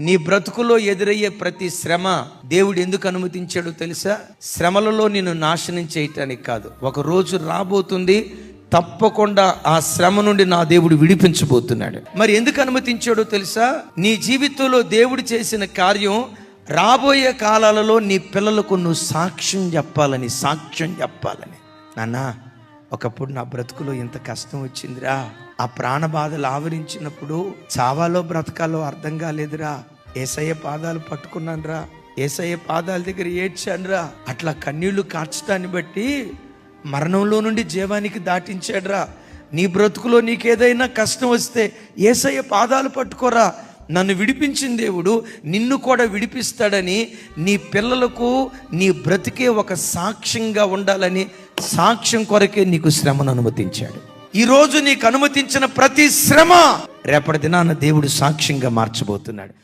నీ బ్రతుకులో ఎదురయ్యే ప్రతి శ్రమ దేవుడు ఎందుకు అనుమతించాడో తెలుసా? శ్రమలలో నిన్ను నాశనం చేయటానికి కాదు. ఒక రోజు రాబోతుంది, తప్పకుండా ఆ శ్రమ నుండి నా దేవుడు విడిపించబోతున్నాడు. మరి ఎందుకు అనుమతించాడో తెలుసా? నీ జీవితంలో దేవుడు చేసిన కార్యం రాబోయే కాలాలలో నీ పిల్లలకు నువ్వు సాక్ష్యం చెప్పాలని. నాన్న, ఒకప్పుడు నా బ్రతుకులో ఇంత కష్టం వచ్చిందిరా, ఆ ప్రాణ బాధలు ఆవరించినప్పుడు చావాలో బ్రతకాలో అర్థం కాలేదురా, యేసయ్య పాదాలు పట్టుకున్నానురా, యేసయ్య పాదాల దగ్గర ఏడ్చానురా, అట్లా కన్నీళ్లు కార్చడాన్ని బట్టి మరణంలో నుండి జీవానికి దాటించాడురా. నీ బ్రతుకులో నీకేదైనా కష్టం వస్తే యేసయ్య పాదాలు పట్టుకోరా, నన్ను విడిపించిన దేవుడు నిన్ను కూడా విడిపిస్తాడని నీ పిల్లలకు నీ బ్రతికే ఒక సాక్ష్యంగా ఉండాలని సాక్ష్యం కొరకే నీకు శ్రమను అనుమతించాడు. ఈరోజు నీకు అనుమతించిన ప్రతి శ్రమ రేపటి దినాన దేవుడు సాక్ష్యంగా మార్చబోతున్నాడు.